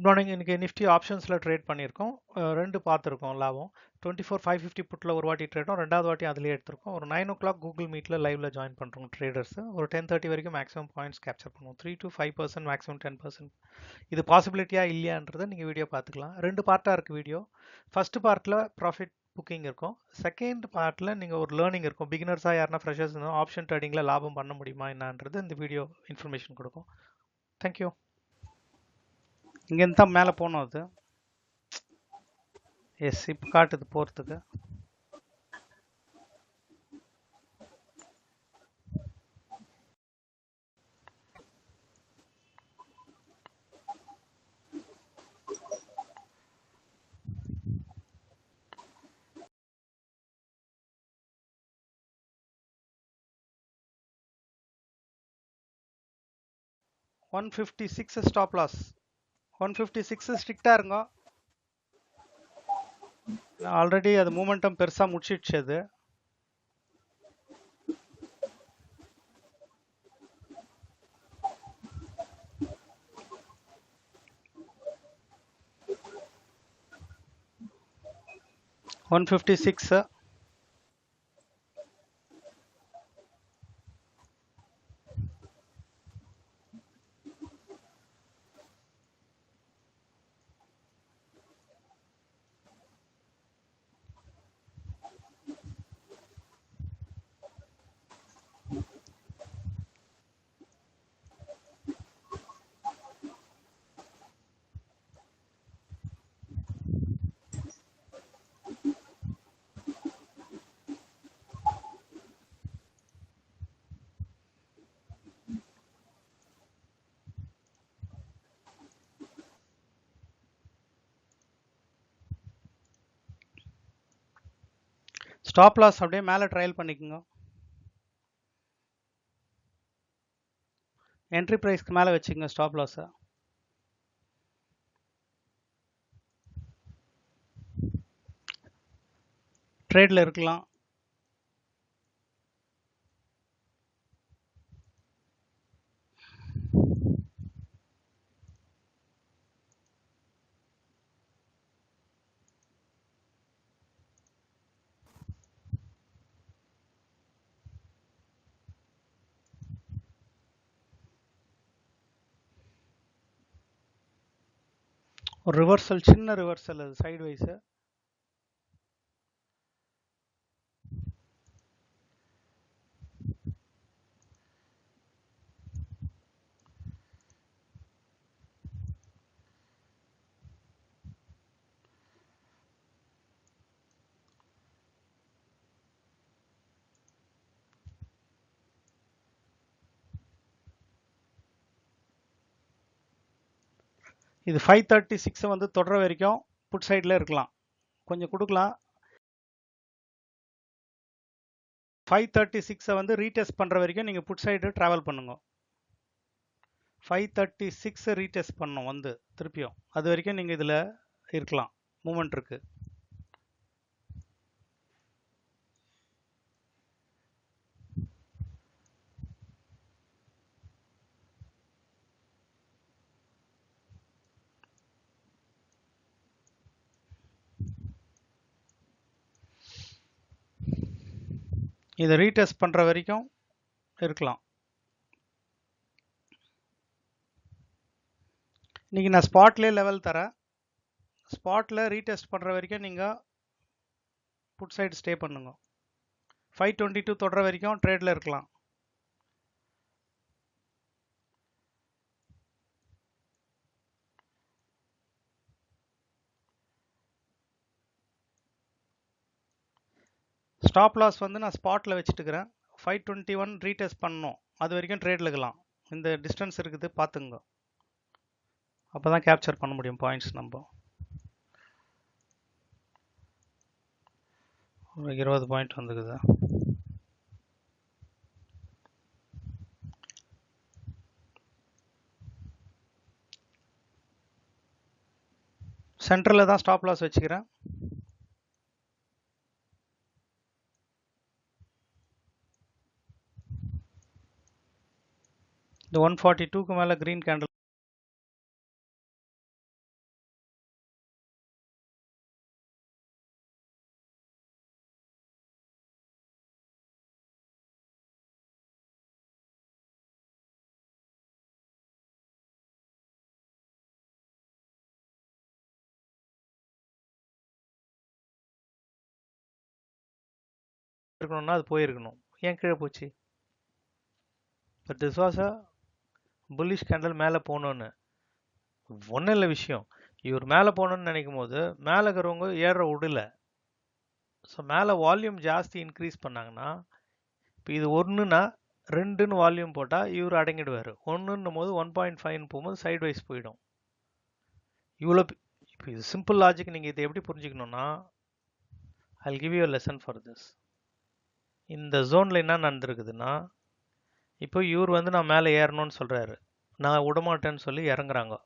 Morning இன்னைக்கு Nifty ஆப்ஷன்ஸில் trade பண்ணியிருக்கோம். ரெண்டு பார்த்துருக்கோம் லாபம். 24,550 புட்டில் ஒரு வாட்டி ட்ரேடும், ரெண்டாவது வாட்டி அதிலே எடுத்திருக்கோம். ஒரு 9 o'clock கூகுள் மீட்டில் லைவ்ல ஜாயின் பண்ணுறோம் ட்ரேடர்ஸ். ஒரு 10:30 வரைக்கும் மேக்ஸிமம் பாயிண்ட்ஸ் கேப்சர் பண்ணுவோம். 3 to 5%, மேக்ஸிமம் 10%. இது பாசிபிலிட்டியா இல்லையான்றதை நீங்கள் வீடியோ பார்த்துக்கலாம். ரெண்டு பார்ட்டாக இருக்குது வீடியோ. ஃபர்ஸ்ட் பார்ட்டில் ப்ராஃபிட் புக்கிங் இருக்கும். செகண்ட் பார்ட்டில் நீங்கள் ஒரு லேர்னிங் இருக்கும். பிகினர்ஸாக யாருன்னா ஃப்ரெஷர்ஸ் இருந்தால் ஆப்ஷன் ட்ரேடிங்கில் லாபம் பண்ண முடியுமா என்னன்றது இந்த வீடியோ இன்ஃபர்மேஷன் கொடுக்கும். தேங்க்யூ. இங்கேருந்து தான் மேலே போகணும் அது. எஸ், இப்போ காட்டுது போகிறதுக்கு. $156 ஸ்டாப் லாஸ். 156 ஸ்ட்ரிக்டாக இருங்க. ஆல்ரெடி அது மூமெண்டம் பெருசாக முடிச்சிடுச்சு அது. $156. ஸ்டாப் லாஸ் அப்படியே மேலே ட்ரையல் பண்ணிக்கோங்க. என்ட்ரி ப்ரைஸ்க்கு மேலே வச்சுக்கோங்க ஸ்டாப் லாஸை. ட்ரேடில் இருக்கலாம். ஒரு ரிவர்சல், சின்ன ரிவர்சல் அது சைடு வைஸு. இது 536 வந்து தொடர வரைக்கும் புட் சைடில் இருக்கலாம். கொஞ்சம் கொடுக்கலாம். 536 வந்து ரீடெஸ்ட் பண்ணுற வரைக்கும் நீங்கள் புட் சைடு ட்ராவல் பண்ணுங்க. 536 ரீடெஸ்ட் பண்ணணும் வந்து திருப்பியும். அது வரைக்கும் நீங்கள் இதில் இருக்கலாம். மூமெண்ட் இருக்கு. இதை ரீடெஸ்ட் பண்ணுற வரைக்கும் இருக்கலாம். இன்னைக்கு நான் ஸ்பாட்லேயே லெவல் தரேன். ஸ்பாட்டில் ரீடெஸ்ட் பண்ணுற வரைக்கும் நீங்கள் புட் சைடு ஸ்டே பண்ணுங்க. 522 தொடர வரைக்கும் ட்ரேடில் இருக்கலாம். ஸ்டாப் லாஸ் வந்து நான் ஸ்பாட்டில் வச்சுட்டுக்கிறேன். 521 ரீடெஸ்ட் பண்ணணும். அது வரைக்கும் ட்ரேடில் இருக்கலாம். இந்த டிஸ்டன்ஸ் இருக்குது பார்த்துங்க. அப்போ தான் கேப்சர் பண்ண முடியும் பாயிண்ட்ஸ். நம்ம ஒரு 20 பாயிண்ட் வந்துக்குது. சென்டரில் தான் ஸ்டாப் லாஸ் வச்சுக்கிறேன். இந்த 142க்கு மேலே க்ரீன் கேண்டில் இருக்கணும்னா அது போயிருக்கணும். ஏன் கீழே போச்சு? But this was a bullish candle மேலே போகணுன்னு. ஒன்றும் இல்லை விஷயம். இவர் மேலே போகணுன்னு நினைக்கும் போது மேலே இருக்கிறவங்க ஏற விடல. ஸோ மேலே வால்யூம் ஜாஸ்தி இன்க்ரீஸ் பண்ணாங்கன்னா, இப்போ இது ஒன்றுனா 2ன்னு வால்யூம் போட்டால் இவர் அடங்கிடுவார். 1ன்னும் போது 1.5ன்னு போகும்போது சைட் வைஸ் போயிடும். இவ்வளோ இப்போ இது சிம்பிள் லாஜிக். நீங்கள் இதை எப்படி புரிஞ்சுக்கணும்னா, I'll give you a lesson for this. இந்த ஜோனில் என்ன நடந்திருக்குதுன்னா, இப்போ இவர் வந்து நான் மேலே ஏறணும்னு சொல்கிறாரு, நான் விடமாட்டேன்னு சொல்லி இறங்குறாங்க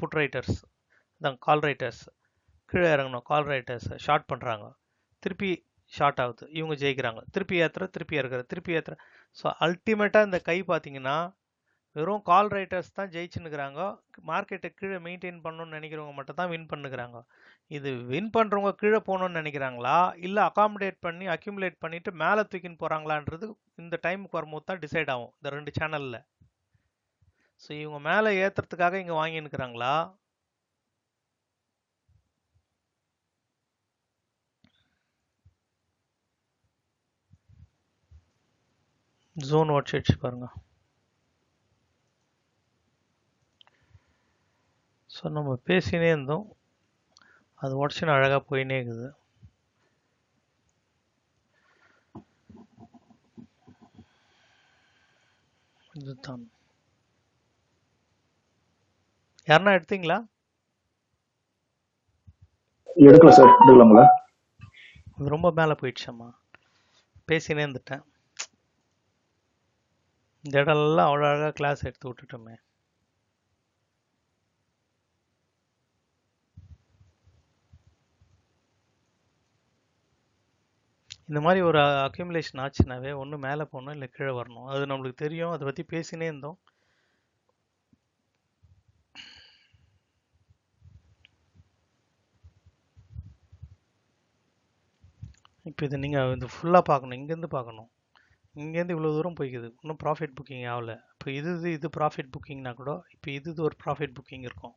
புட் ரைட்டர்ஸ், தான் கால் ரைட்டர்ஸ். கீழே இறங்கணும் கால் ரைட்டர்ஸ் ஷார்ட் பண்ணுறாங்க, திருப்பி ஷார்ட் ஆகுது, இவங்க ஜெயிக்கிறாங்க, திருப்பி ஏற்றுற, திருப்பி இறக்குற, திருப்பி ஏற்றுற. ஸோ அல்டிமேட்டாக இந்த கை பார்த்தீங்கன்னா வெறும் கால் ரைட்டர்ஸ் தான் ஜெயிச்சுன்னுக்குறாங்க. மார்க்கெட்டை கீழே மெயின்டைன் பண்ணணும்னு நினைக்கிறவங்க மட்டும் தான் வின் பண்ணுகிறாங்க. இது வின் பண்ணுறவங்க கீழே போகணும்னு நினைக்கிறாங்களா இல்லை அகாமடேட் பண்ணி அக்யூமுலேட் பண்ணிட்டு மேலே தூக்கின்னு போகிறாங்களான்றது இந்த டைமுக்கு வரும்போது தான் டிசைட் ஆகும் இந்த 2 சேனலில். ஸோ இவங்க மேலே ஏற்றுறதுக்காக இங்கே வாங்கினுக்கிறாங்களா, ஜோன் உடச்சிடுச்சு பாருங்க. ஸோ நம்ம பேசினே இருந்தோம், அது உடச்சுன்னு அழகாக போயினே இருக்குது. இதுதான். யாருன்னா எடுத்தீங்களா? எடுக்கல சார், எடுக்கலாங்களா? அது ரொம்ப மேலே போயிடுச்சம்மா, பேசினே இருந்துட்டேன். இந்த இடம்லாம் அவ்வளோ அழகாக கிளாஸ் எடுத்து விட்டுட்டோமே. இந்த மாதிரி ஒரு அக்யூமுலேஷன் ஆச்சுனாவே ஒன்று மேலே போகணும் இல்லை கீழே வரணும், அது நம்மளுக்கு தெரியும். அதை பற்றி பேசினே இருந்தோம். இப்போ இது நீங்கள் இது ஃபுல்லாக பார்க்கணும், இங்கேருந்து பார்க்கணும். இங்கேருந்து இவ்வளோ தூரம் போய்க்குது, இன்னும் ப்ராஃபிட் புக்கிங் ஆகலை. இப்போ இது ப்ராஃபிட் புக்கிங்னா கூட இப்போ இது ஒரு ப்ராஃபிட் புக்கிங் இருக்கும்,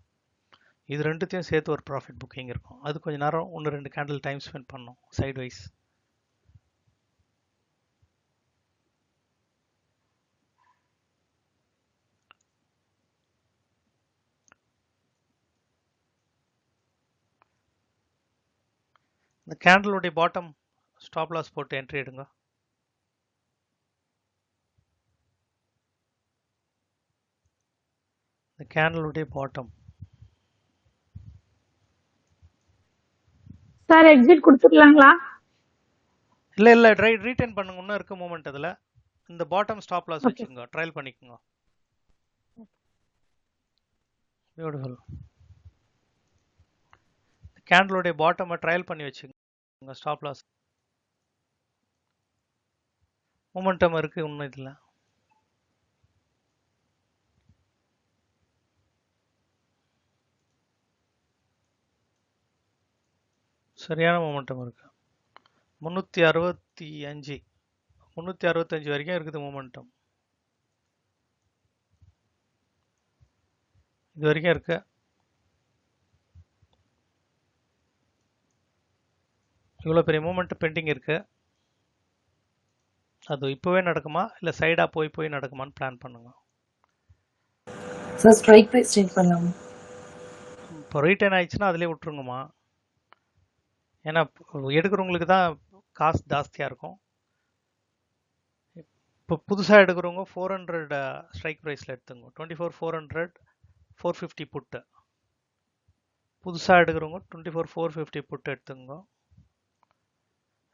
இது ரெண்டுத்தையும் சேர்த்து ஒரு ப்ராஃபிட் புக்கிங் இருக்கும். அது கொஞ்சம் நேரம் 1-2 கேண்டில் டைம் ஸ்பெண்ட் பண்ணணும் சைட் வைஸ். இந்த கேண்டலுடைய பாட்டம் ஸ்டாப் லாஸ் போட்டு என்ட்ரி எடுங்க. இந்த கேண்டலுடைய பாட்டம். சார் எக்ஸிட் கொடுத்துக்கலாங்களா? இல்லை ரீட்டைன் பண்ணுங்க, இன்னும் இருக்க மூமெண்ட். அதில் இந்த பாட்டம் ஸ்டாப் லாஸ் வச்சுக்கோங்க, ட்ரையல் பண்ணிக்கோங்க. பியூட்டிஃபுல். கேண்டலுடைய பாட்டமை ட்ரையல் பண்ணி வச்சுக்கோங்க, ஸ்டாப் லாஸ். மூமெண்டம் இருக்குது இன்னும் இதில். சரியான மூமெண்டம் இருக்கு. 365 வரைக்கும் இருக்குது மூமெண்டம், இது வரைக்கும் இருக்கு. இவ்வளோ பெரிய மூமெண்ட் பெண்டிங் இருக்கு. அது இப்போவே நடக்குமா இல்லை சைடாக போய் நடக்குமான்னு பிளான் பண்ணுங்க. சார் ஸ்ட்ரைக் ப்ரைஸ் சேஞ்ச் பண்ணலாமா? இப்போ ரீட்டைன் ஆயிடுச்சுன்னா அதிலே விட்டுருங்கம்மா. ஏன்னா எடுக்கிறவங்களுக்கு தான் காசு ஜாஸ்தியாக இருக்கும். இப்போ புதுசாக எடுக்கிறவங்க 400 ஸ்ட்ரைக் ப்ரைஸில் எடுத்துங்க. 24,400 450 புட்டு. புதுசாக எடுக்கிறவங்க 24,450 புட்டு எடுத்துங்க.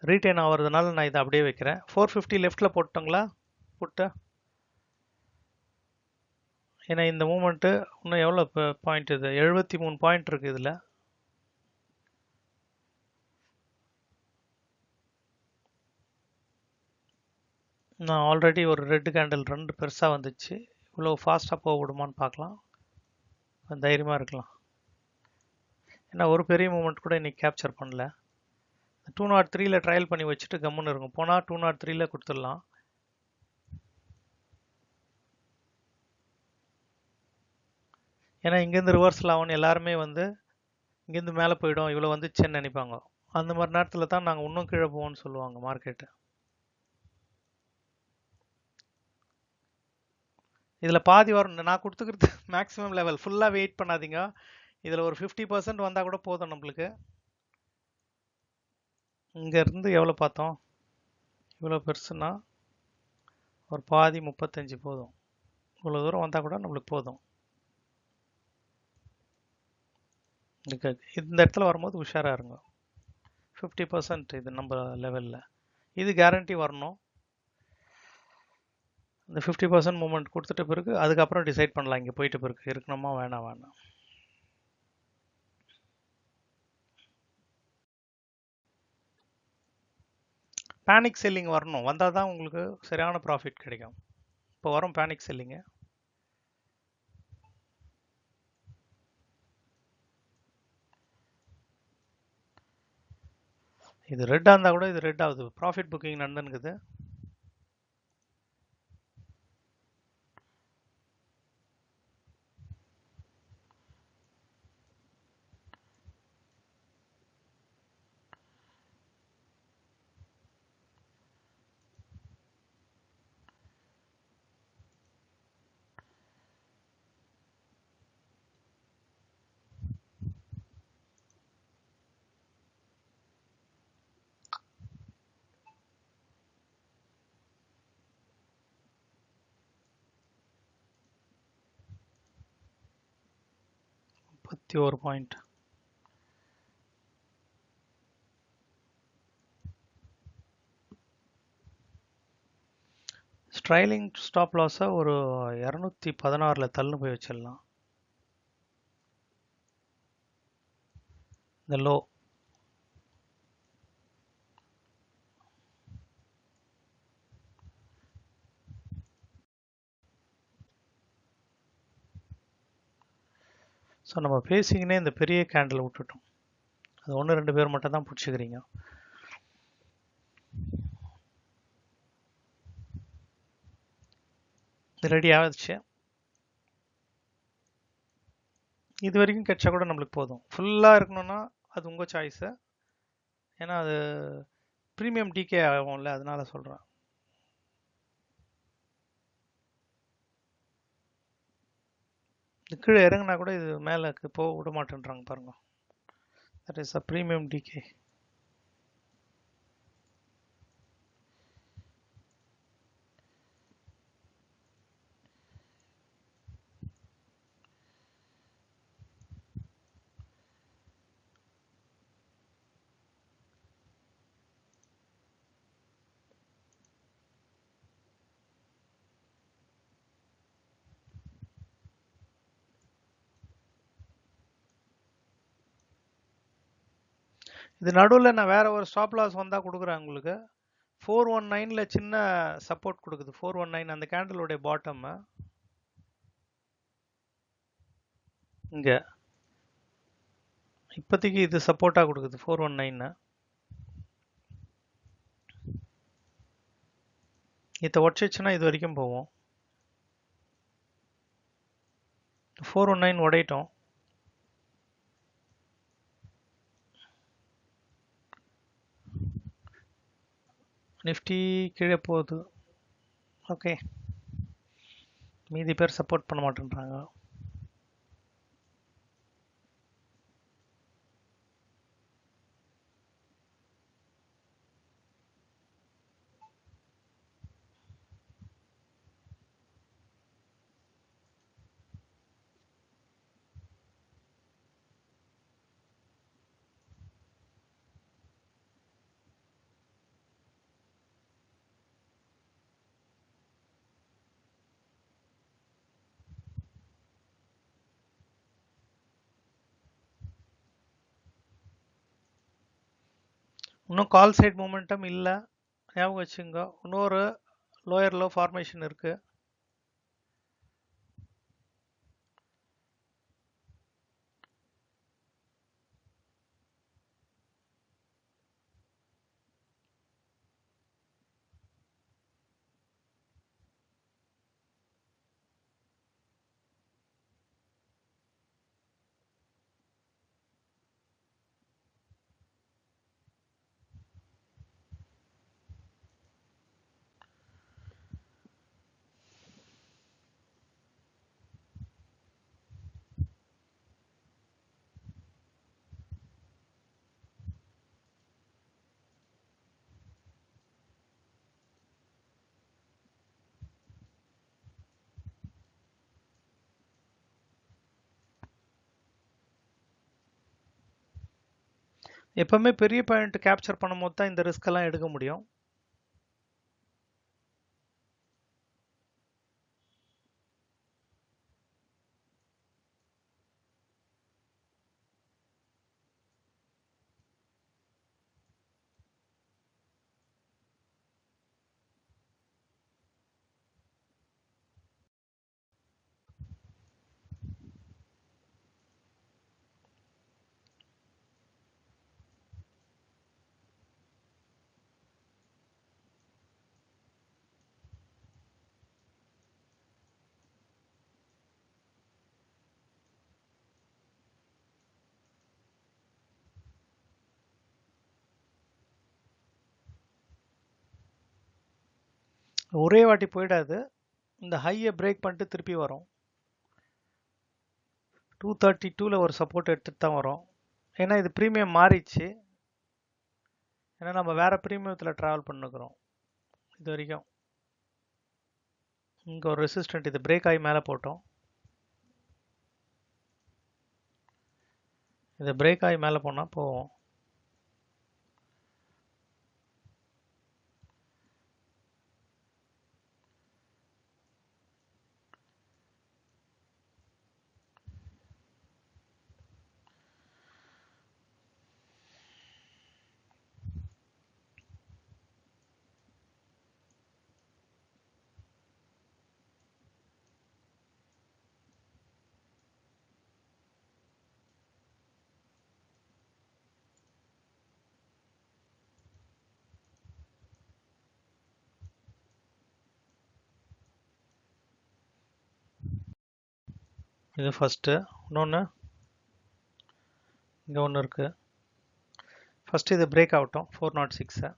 ரீட்டைன் ஆகிறதுனால நான் இதை அப்படியே வைக்கிறேன். 450 லெஃப்டில் போட்டோங்களா புட்டு? ஏன்னா இந்த மூமெண்ட்டு இன்னும் எவ்வளோ பாயிண்ட், இது 73 பாயிண்ட் இருக்குது இதில். நான் ஆல்ரெடி ஒரு ரெட் கேண்டில் 2 பெருசாக வந்துச்சு. இவ்வளோ ஃபாஸ்ட்டாக போக விடுமான்னு பார்க்கலாம், தைரியமாக இருக்கலாம். ஏன்னா ஒரு பெரிய மூமெண்ட் கூட இன்னைக்கு கேப்சர் பண்ணல. 203ல் ட்ரையல் பண்ணி வச்சுட்டு கம்முன்னு இருக்கும். போனால் 203ல் கொடுத்துடலாம். ஏன்னா இங்கேருந்து ரிவர்ஸில் ஆகணும், எல்லாருமே வந்து இங்கேருந்து மேலே போயிடும் இவ்வளோ வந்துச்சுன்னு நினைப்பாங்க. அந்த மாதிரி நேரத்தில் தான் நாங்கள் இன்னும் கீழே போவோம்னு சொல்லுவாங்க மார்க்கெட்டு. இதில் பாதி வரும். நான் கொடுத்துக்கிறது மேக்ஸிமம் லெவல். ஃபுல்லாக வெயிட் பண்ணாதீங்க. இதில் ஒரு 50% வந்தால் கூட போதும் நம்மளுக்கு. இங்கேருந்து எவ்வளோ பார்த்தோம்? இவ்வளோ பெருசுன்னா ஒரு பாதி 35 போதும். இவ்வளோ தூரம் வந்தால் கூட நம்மளுக்கு போதும். இந்த இடத்துல வரும்போது உஷாராக இருங்க. 50% இது நம்ம லெவலில். இது கேரண்டி வரணும். இந்த 50% மூமெண்ட் கொடுத்துட்ட பிறகு அதுக்கப்புறம் டிசைட் பண்ணலாம் இங்கே போயிட்ட பிறகு இருக்கணுமா வேணாம். பேனிக் செல்லிங் வரணும். வந்தால் தான் உங்களுக்கு சரியான ப்ராஃபிட் கிடைக்கும். இப்போ வரும் பேனிக் செல்லிங்கு. இது ரெட்டாக இருந்தால் கூட இது ரெட் ஆகுது. ப்ராஃபிட் புக்கிங் நடந்துனுக்குது. ஒரு பாயிண்ட். ஸ்ட்ரைலிங் ஸ்டாப் லாஸை ஒரு 216 தள்ளுன்னு போய் வச்சிடலாம். இந்த லோ ஸோ நம்ம பேசிங்கன்னே இந்த பெரிய கேண்டில் விட்டுட்டோம். அது 1-2 பேர் மட்டும் தான் பிடிச்சிக்கிறீங்க. ரெடி ஆகிடுச்சு. இது வரைக்கும் கிடைச்சா கூட நம்மளுக்கு போதும். ஃபுல்லாக இருக்கணும்னா அது உங்கள் சாய்ஸு. ஏன்னா அது ப்ரீமியம் டிகே ஆகும்ல, அதனால சொல்கிறேன். இது கீழே இறங்கினா கூட இது மேலே போக விட மாட்டேன்றாங்க பாருங்க. தட் இஸ் அ ப்ரீமியம் டிகே. இது நடுவில் நான் வேற ஒரு ஸ்டாப் லாஸ் வந்தால் கொடுக்குறேன் உங்களுக்கு. 419ல் சின்ன சப்போர்ட் கொடுக்குது. 419 அந்த கேண்டலுடைய பாட்டம் இங்கே இப்போதைக்கு இது சப்போர்ட்டாக கொடுக்குது 419. இதை உடச்சிச்சுன்னா இது வரைக்கும் போவோம். 419 உடையிட்டோம். நிஃப்டி கீழே போகுது. ஓகே, மீதி பேர் சப்போர்ட் பண்ண மாட்டேன்றாங்க. இன்னும் கால் சைட் மூமெண்டம் இல்லை, ஞாபகம் வச்சுங்க. இன்னொரு லோயர் லோ ஃபார்மேஷன் இருக்கு. எப்பவுமே பெரிய பாயிண்ட் கேப்சர் பண்ணும்போது தான் இந்த ரிஸ்க் எல்லாம் எடுக்க முடியும். ஒரே வாட்டி போயிடாது, இந்த ஹையை பிரேக் பண்ணிட்டு திருப்பி வரும். 232ல ஒரு சப்போர்ட் எடுத்துட்டு தான் வரும். ஏன்னா இது ப்ரீமியம் மாறிடுச்சு. ஏன்னா நம்ம வேற ப்ரீமியத்தில் ட்ராவல் பண்ணுக்கிறோம் இது வரைக்கும். இங்கே ஒரு ரெசிஸ்டன்ட், இது பிரேக் ஆகி மேலே போட்டோம். இது பிரேக் ஆகி மேலே போனால் போவோம். இது ஃபஸ்ட்டு. இன்னொன்று இங்கே ஒன்று இருக்குது. ஃபஸ்ட்டு இது பிரேக் ஆகட்டும் 406.